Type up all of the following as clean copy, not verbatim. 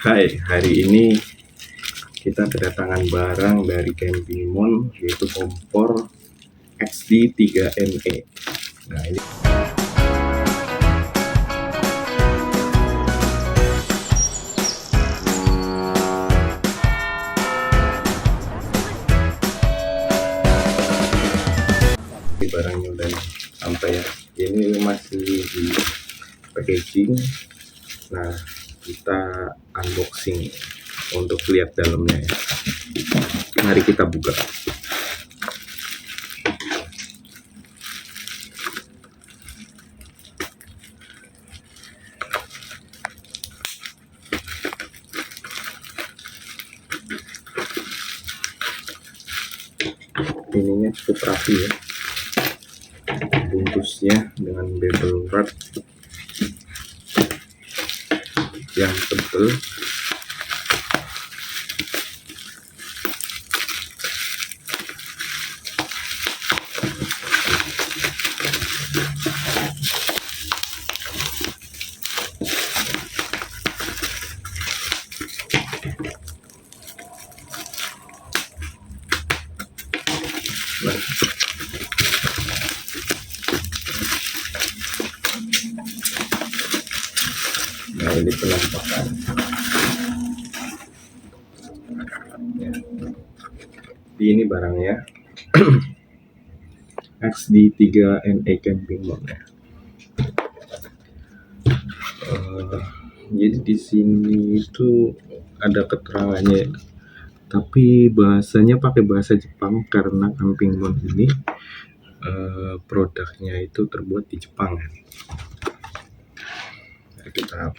Hai, hari ini kita kedatangan barang dari Camping Mon, yaitu kompor XD3NE. Nah, ini barangnya udah sampai ya. Ini masih di packaging. Nah, kita unboxing untuk lihat dalamnya ya. Mari kita buka. Ininya cukup rapi ya, bungkusnya dengan bubble wrap yang tebal. Nah, ini penampakan ya. Ini barangnya XD3NE Camping Mon ya. Jadi di sini itu ada keterangannya, tapi bahasanya pakai bahasa Jepang karena Camping Mon ini produknya itu terbuat di Jepang ya. Nah, kita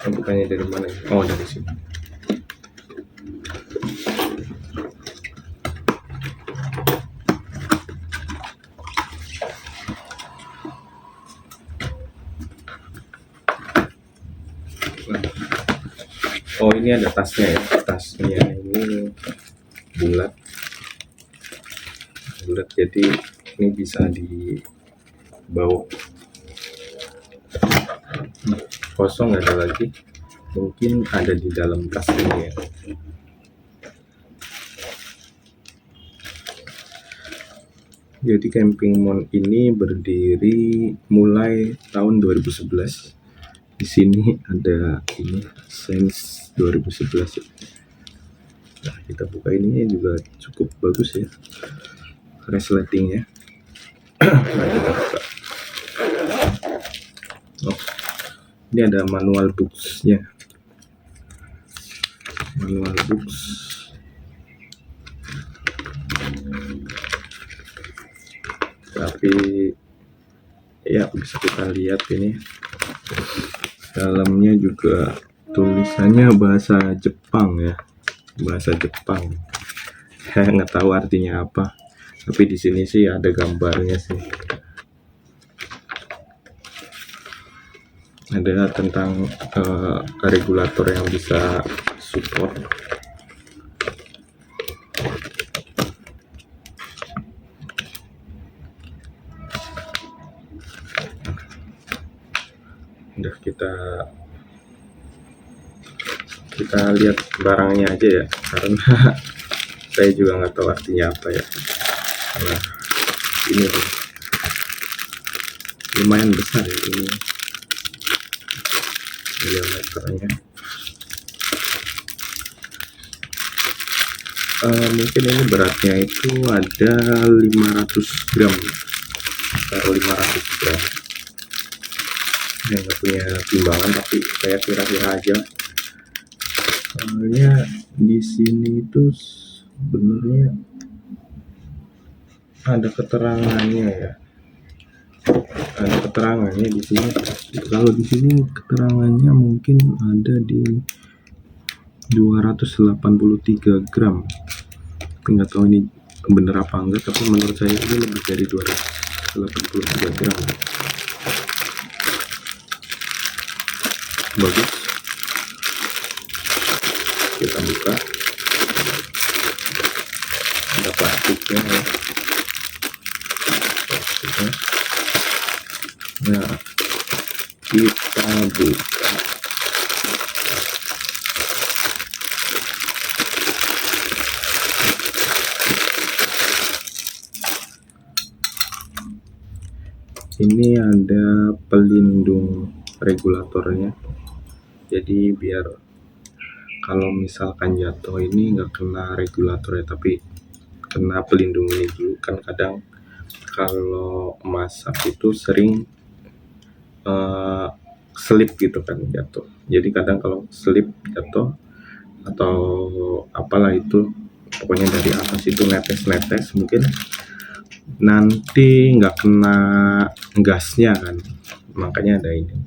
bukannya dari mana? Oh, dari sini. Oh, ini ada tasnya ya. Tasnya ini bulat, jadi ini bisa dibawa. Kosong, nggak ada lagi, mungkin ada di dalam tas ini ya. Jadi Camping Mon ini berdiri mulai tahun 2011. Di sini ada ini Sense 2011 ya. Nah, kita buka, ininya juga cukup bagus ya, resletingnya. Nah, kita buka. Oh, ini ada manual books-nya. Manual books. Tapi ya bisa kita lihat ini dalamnya juga tulisannya bahasa Jepang ya, bahasa Jepang. Saya nggak tahu artinya apa, tapi di sini sih ada gambarnya sih. Ada tentang regulator yang bisa support. Udah, kita lihat barangnya aja ya, karena saya juga nggak tahu artinya apa ya. Nah, ini lumayan besar ya ini diameternya. Mungkin ini beratnya itu ada 500 gram, taruh 500 gram. Saya nggak punya timbangan, tapi saya kira-kira aja. Soalnya di sini itu sebenarnya ada keterangannya ya, ada keterangannya di sini. Kalau di sini keterangannya mungkin ada di 283 gram. Nggak tahu ini bener apa enggak, tapi menurut saya ini lebih dari 283 gram. Bagus. Kita buka, ada plastiknya ya. Nah, kita buka. Ini ada pelindung regulatornya, jadi biar kalau misalkan jatuh ini nggak kena regulatornya tapi kena pelindung ini dulu. Kan kadang kalau masak itu sering selip gitu kan jatuh, jadi kadang kalau selip jatuh atau apalah itu, pokoknya dari atas itu netes-netes, mungkin nanti nggak kena gasnya kan, makanya ada ini.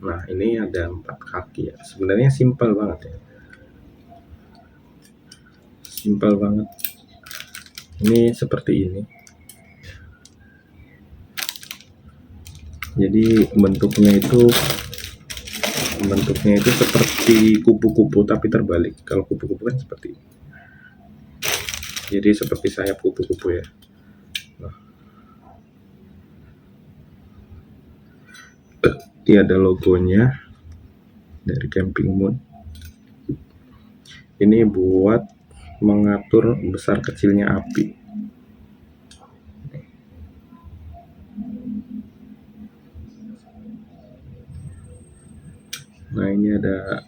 Nah, ini ada 4 kaki ya, sebenarnya simpel banget ya, simpel banget. Ini seperti ini, jadi bentuknya itu seperti kupu-kupu tapi terbalik. Kalau kupu-kupu kan seperti ini, jadi seperti sayap kupu-kupu ya. Nah, ini ada logonya dari Camping Moon. Ini buat mengatur besar kecilnya api. Nah, ini ada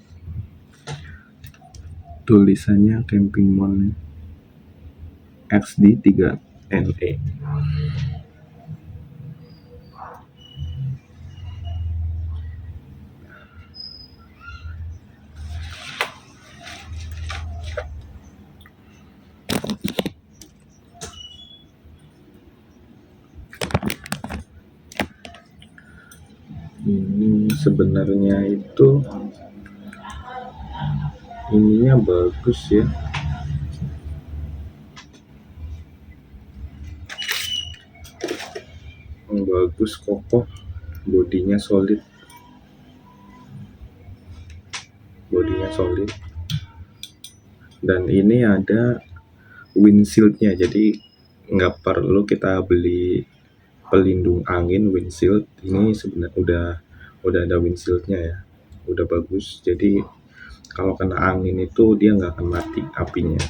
tulisannya Camping Moon XD3NE. Ini sebenarnya itu ininya bagus ya, bagus, kokoh, bodinya solid, dan ini ada windshieldnya, jadi nggak perlu kita beli pelindung angin windshield. Ini sebenarnya udah ada windshieldnya ya, udah bagus, jadi kalau kena angin itu dia nggak akan mati apinya.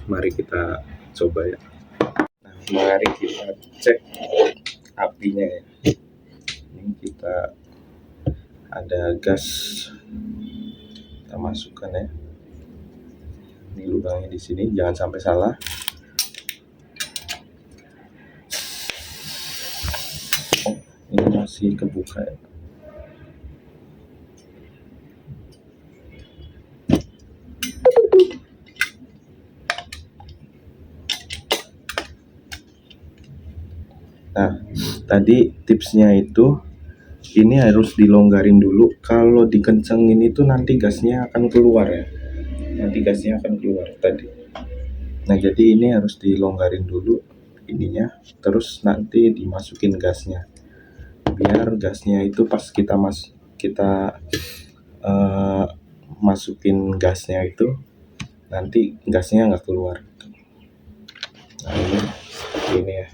Mari kita coba ya. Nah, mari kita cek apinya ya. Ini kita ada gas, kita masukkan ya. Ini lubangnya di sini, jangan sampai salah. Oh, ini masih kebuka ya. Nah, tadi tipsnya itu ini harus dilonggarin dulu. Kalau dikencengin itu nanti gasnya akan keluar ya. Tadi. Nah, jadi ini harus dilonggarin dulu ininya, terus nanti dimasukin gasnya. Biar gasnya itu pas kita masukin gasnya itu nanti gasnya nggak keluar. Nah, ini seperti ini ya.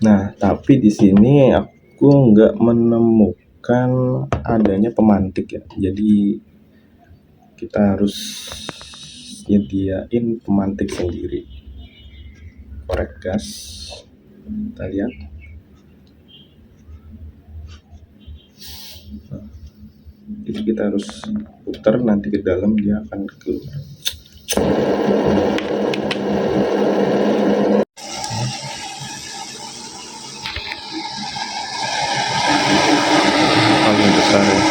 Nah, tapi di sini aku nggak menemukan adanya pemantik ya. Jadi kita harus nyediain pemantik sendiri. Korek gas, kita lihat. Nah, itu kita harus putar, nanti ke dalam dia akan keluar. Paling besar ya.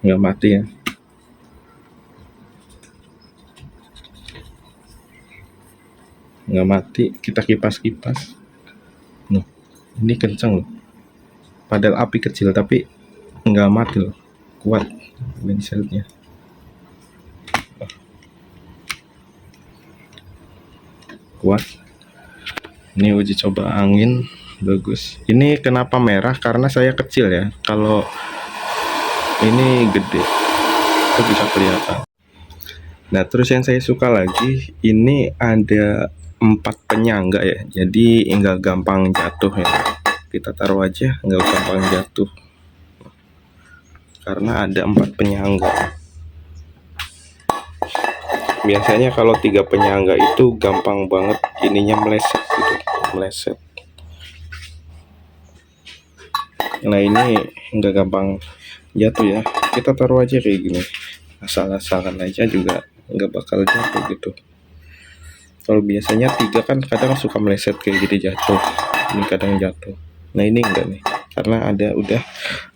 Nggak mati ya. Nggak mati, kita kipas-kipas. Nah, ini kenceng loh. Padahal api kecil tapi nggak mati loh, kuat windshieldnya. Kuat. Ini uji coba angin, bagus. Ini kenapa merah? Karena saya kecil ya. Kalau ini gede, itu bisa kelihatan. Nah, terus yang saya suka lagi, ini ada 4 penyangga ya. Jadi nggak gampang jatuh ya. Kita taruh aja, nggak gampang jatuh. Karena ada 4 penyangga. Biasanya kalau 3 penyangga itu gampang banget ininya meleset gitu, meleset. Nah, ini nggak gampang jatuh ya. Kita taruh aja kayak gini, asal-asalan aja juga nggak bakal jatuh gitu. Kalau biasanya 3 kan kadang suka meleset kayak gitu jatuh, ini kadang jatuh. Nah, ini enggak nih, karena ada udah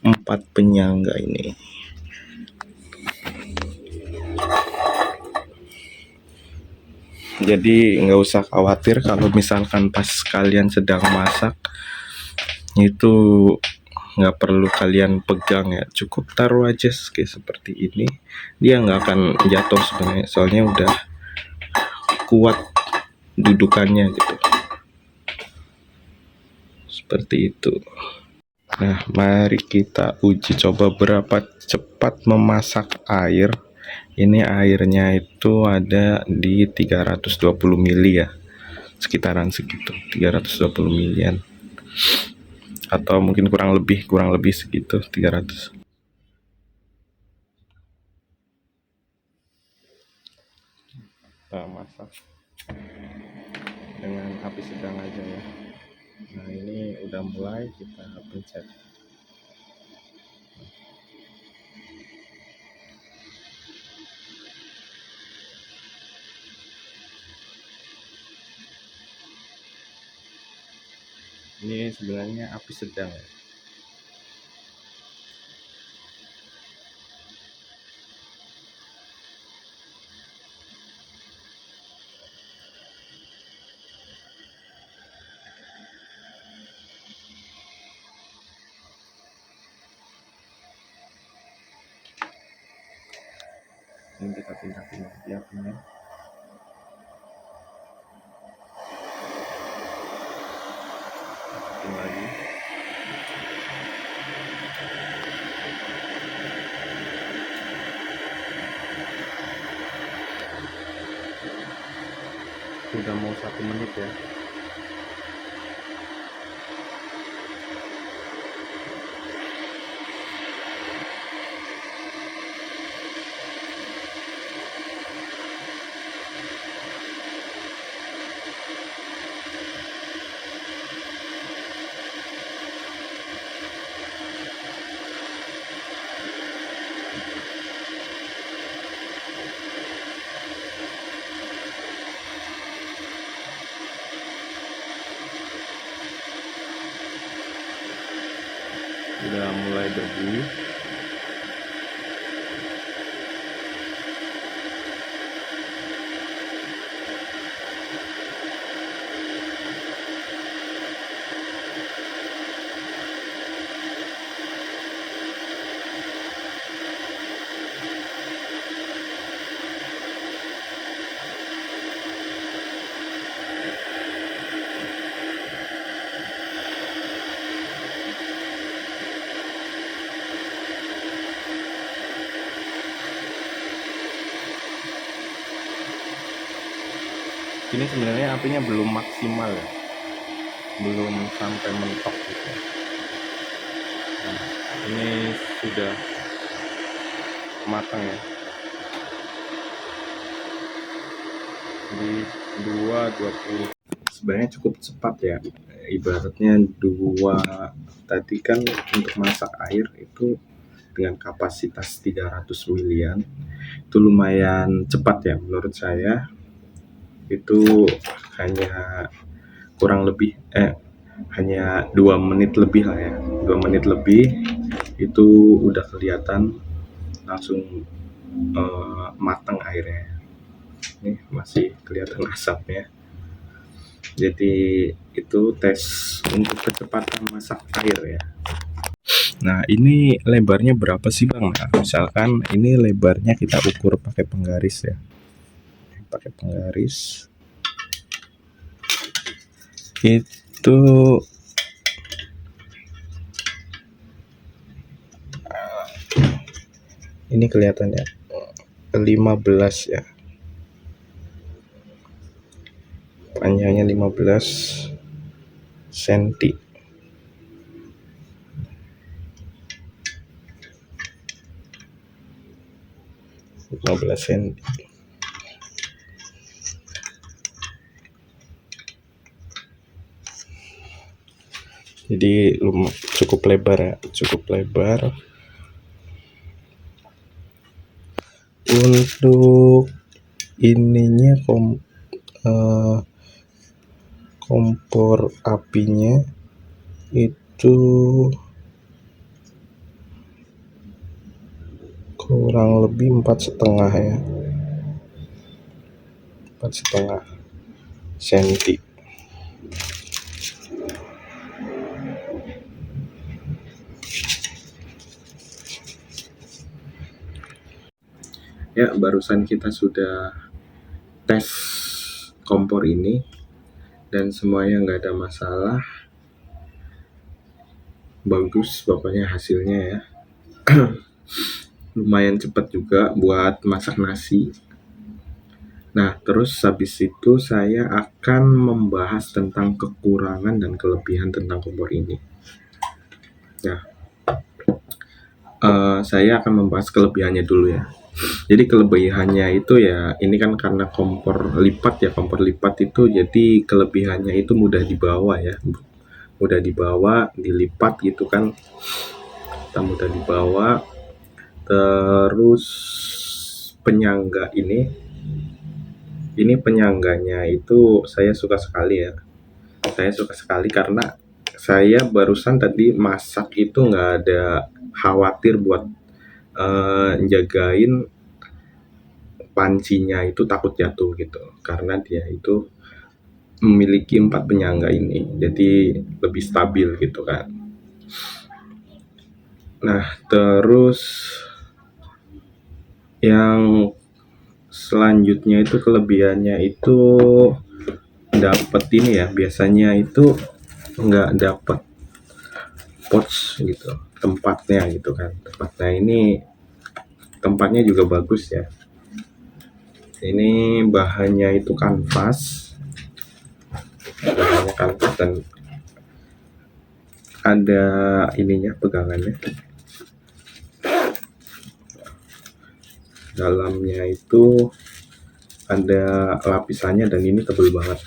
4 penyangga ini. Jadi nggak usah khawatir kalau misalkan pas kalian sedang masak itu nggak perlu kalian pegang ya, cukup taruh aja kayak seperti ini, dia nggak akan jatuh sebenarnya, soalnya udah kuat dudukannya gitu, seperti itu. Nah, mari kita uji coba berapa cepat memasak air. Ini airnya itu ada di 320 mili ya, sekitaran segitu, 320 milian, atau mungkin kurang lebih segitu, 300. Kita masak dengan api sedang aja ya. Nah, ini udah mulai, kita pencet. Ini sebenarnya api sedang ya. Ini kita pindah-pindah ya apinya. Lagi. Sudah mau 1 menit ya. Udah mulai berbunyi. Ini sebenarnya apinya belum maksimal ya, belum sampai mentok gitu. Nah, ini sudah matang ya, di 220. Sebenarnya cukup cepat ya, ibaratnya 2 tadi kan untuk masak air itu dengan kapasitas 300 milian itu lumayan cepat ya menurut saya. Itu hanya kurang lebih hanya 2 menit lebih lah ya, 2 menit lebih itu udah kelihatan langsung matang airnya. Ini masih kelihatan asapnya. Jadi itu tes untuk kecepatan masak air ya. Nah, ini lebarnya berapa sih Bang? Nah, misalkan ini lebarnya kita ukur pakai penggaris ya, pakai penggaris. itu ini kelihatannya 15 ya, panjangnya 15 cm. Jadi cukup lebar ya, cukup lebar. Untuk ininya kompor apinya itu kurang lebih 4,5 ya, 4,5 cm. Ya, barusan kita sudah tes kompor ini dan semuanya nggak ada masalah, bagus pokoknya hasilnya ya. Lumayan cepat juga buat masak nasi. Nah, terus habis itu saya akan membahas tentang kekurangan dan kelebihan tentang kompor ini. Nah, saya akan membahas kelebihannya dulu ya. Jadi kelebihannya itu ya, ini kan karena kompor lipat ya, kompor lipat itu jadi kelebihannya itu mudah dibawa ya, mudah dibawa, dilipat gitu kan, kita mudah dibawa. Terus penyangga ini penyangganya itu saya suka sekali ya, saya suka sekali karena saya barusan tadi masak itu nggak ada khawatir buat jagain pancinya itu takut jatuh gitu, karena dia itu memiliki 4 penyangga ini, jadi lebih stabil gitu kan. Nah, terus yang selanjutnya itu kelebihannya itu dapat ini ya, biasanya itu nggak dapat pouch gitu, tempatnya gitu kan. Tempatnya juga bagus ya. Ini bahannya itu kanvas, dan ada ininya, pegangannya. Dalamnya itu ada lapisannya dan ini tebal banget.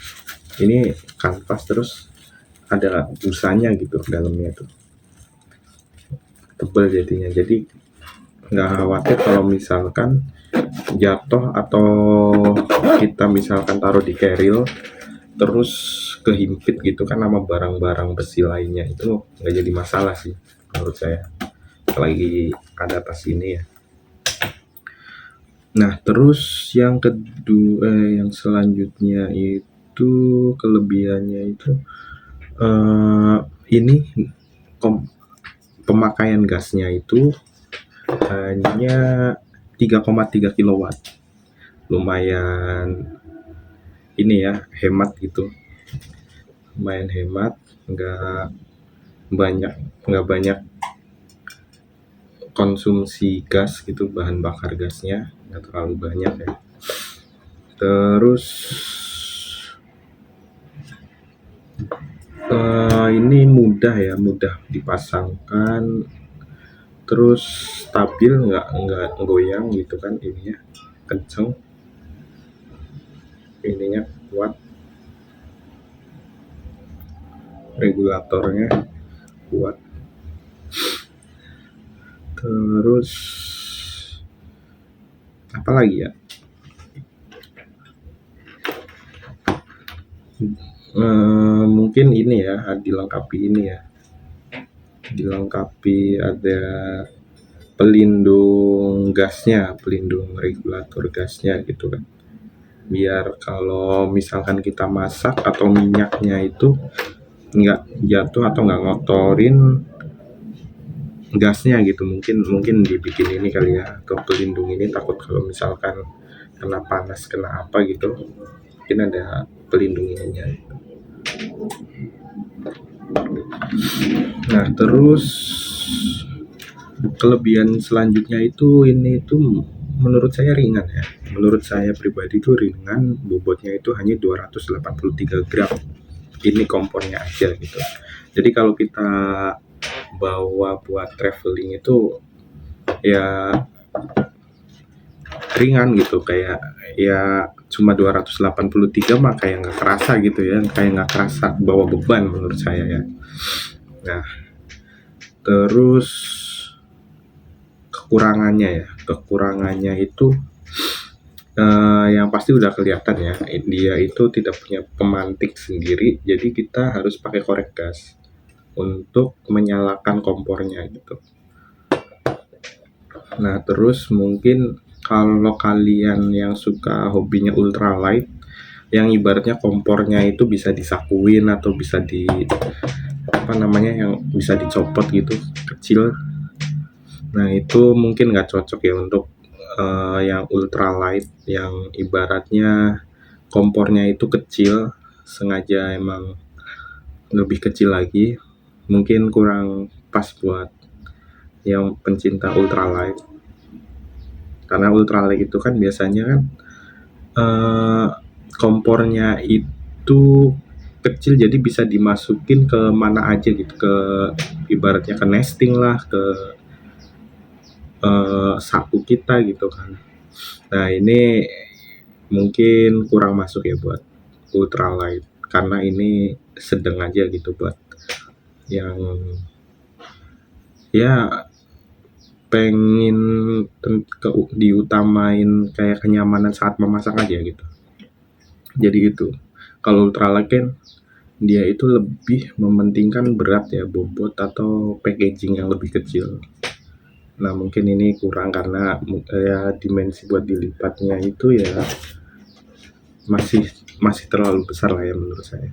Ini kanvas terus ada busanya gitu dalamnya tuh, tebal jadinya. Jadi nggak khawatir kalau misalkan jatuh atau kita misalkan taruh di keril terus kehimpit gitu kan sama barang-barang besi lainnya, itu nggak jadi masalah sih menurut saya, lagi ada tas ini ya. Nah, terus yang yang selanjutnya itu kelebihannya itu ini pemakaian gasnya itu hanya 3,3 kW. Lumayan ini ya, hemat gitu. Lumayan hemat, nggak banyak konsumsi gas gitu, bahan bakar gasnya nggak terlalu banyak ya. Terus ini mudah dipasangkan, terus stabil, nggak goyang gitu kan, ininya kenceng, ininya kuat, regulatornya kuat. Terus apa lagi ya, mungkin ini ya, dilengkapi ada pelindung gasnya, pelindung regulator gasnya gitu kan, biar kalau misalkan kita masak atau minyaknya itu nggak jatuh atau nggak ngotorin gasnya gitu. Mungkin dibikin ini kali ya, atau pelindung ini, takut kalau misalkan kena panas, kena apa gitu, mungkin ada pelindung ininya. Nah, terus kelebihan selanjutnya itu ini tuh menurut saya ringan ya. Menurut saya pribadi itu ringan, bobotnya itu hanya 283 gram. Ini kompornya aja gitu. Jadi kalau kita bawa buat traveling itu ya ringan gitu, kayak ya cuma 283 mah kayak nggak kerasa gitu ya, kayak nggak kerasa bawa beban menurut saya ya. Nah, terus kekurangannya itu yang pasti udah kelihatan ya, dia itu tidak punya pemantik sendiri, jadi kita harus pakai korek gas untuk menyalakan kompornya gitu. Nah, terus mungkin kalau kalian yang suka hobinya ultralight, yang ibaratnya kompornya itu bisa disakuin atau bisa di apa namanya, yang bisa dicopot gitu, kecil. Nah, itu mungkin nggak cocok ya untuk yang ultralight, yang ibaratnya kompornya itu kecil, sengaja emang lebih kecil lagi. Mungkin kurang pas buat yang pencinta ultralight. Karena ultralight itu kan biasanya kan kompornya itu kecil, jadi bisa dimasukin ke mana aja gitu, ke ibaratnya ke nesting lah, ke saku kita gitu kan. Nah, ini mungkin kurang masuk ya buat ultralight, karena ini sedang aja gitu buat yang ya pengen diutamain kayak kenyamanan saat memasak aja gitu. Jadi itu kalau ultralight kan dia itu lebih mementingkan berat ya, bobot atau packaging yang lebih kecil. Nah, mungkin ini kurang karena ya dimensi buat dilipatnya itu ya masih terlalu besar lah ya menurut saya.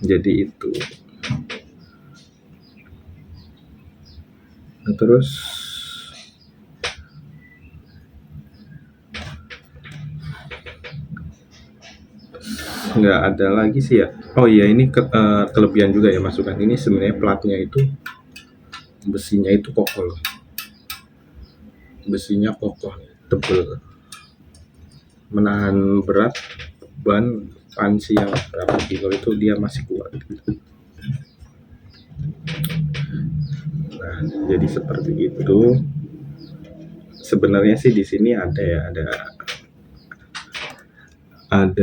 Jadi itu. Nah, terus nggak ada lagi sih ya. Oh iya, ini kelebihan juga ya masukan. Ini sebenarnya platnya itu besinya itu kokoh loh. Besinya kokoh, tebel, menahan berat ban panci yang berapa kilo itu dia masih kuat. Nah, jadi seperti itu. Sebenarnya sih di sini ada ya, ada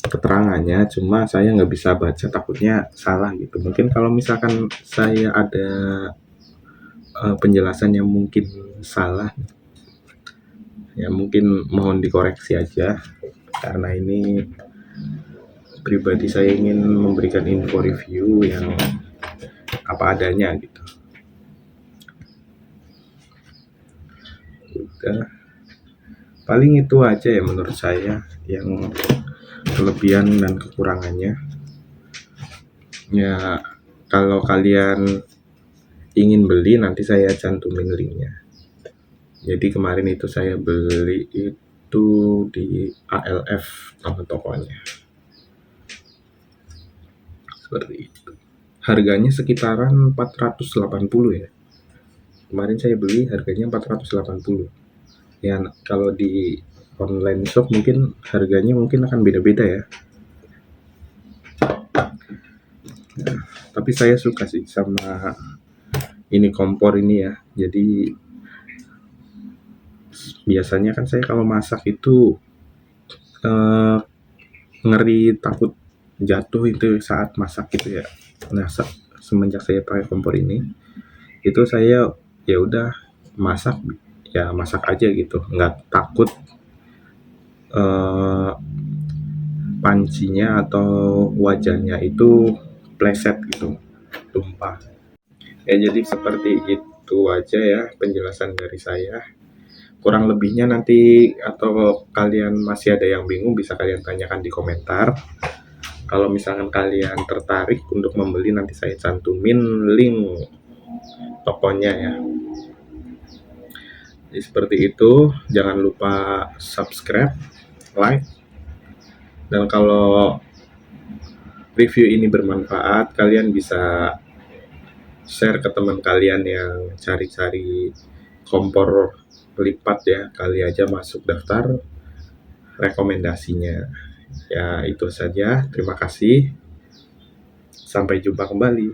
keterangannya, cuma saya nggak bisa baca, takutnya salah gitu. Mungkin kalau misalkan saya ada penjelasan yang mungkin salah, ya mungkin mohon dikoreksi aja, karena ini pribadi saya ingin memberikan info review yang apa adanya gitu. Udah, paling itu aja ya menurut saya yang kelebihan dan kekurangannya. Ya, kalau kalian ingin beli nanti saya cantumin linknya. Jadi kemarin itu saya beli itu di ALF nama tokonya. Seperti itu. Harganya sekitaran 480 ya. Kemarin saya beli harganya 480. Ya, kalau di online shop mungkin harganya mungkin akan beda-beda ya. Nah, tapi saya suka sih sama ini kompor ini ya. Jadi biasanya kan saya kalau masak itu ngeri takut jatuh itu saat masak gitu ya. Nah, semenjak saya pakai kompor ini, itu saya ya udah masak ya masak aja gitu, nggak takut pancinya atau wajannya itu pleset gitu, tumpah. Ya jadi seperti itu aja ya penjelasan dari saya. Kurang lebihnya nanti atau kalian masih ada yang bingung bisa kalian tanyakan di komentar. Kalau misalkan kalian tertarik untuk membeli nanti saya cantumin link tokonya ya. Jadi seperti itu, jangan lupa subscribe, like, dan kalau review ini bermanfaat, kalian bisa share ke teman kalian yang cari-cari kompor lipat ya, kali aja masuk daftar rekomendasinya. Ya itu saja, terima kasih, sampai jumpa kembali.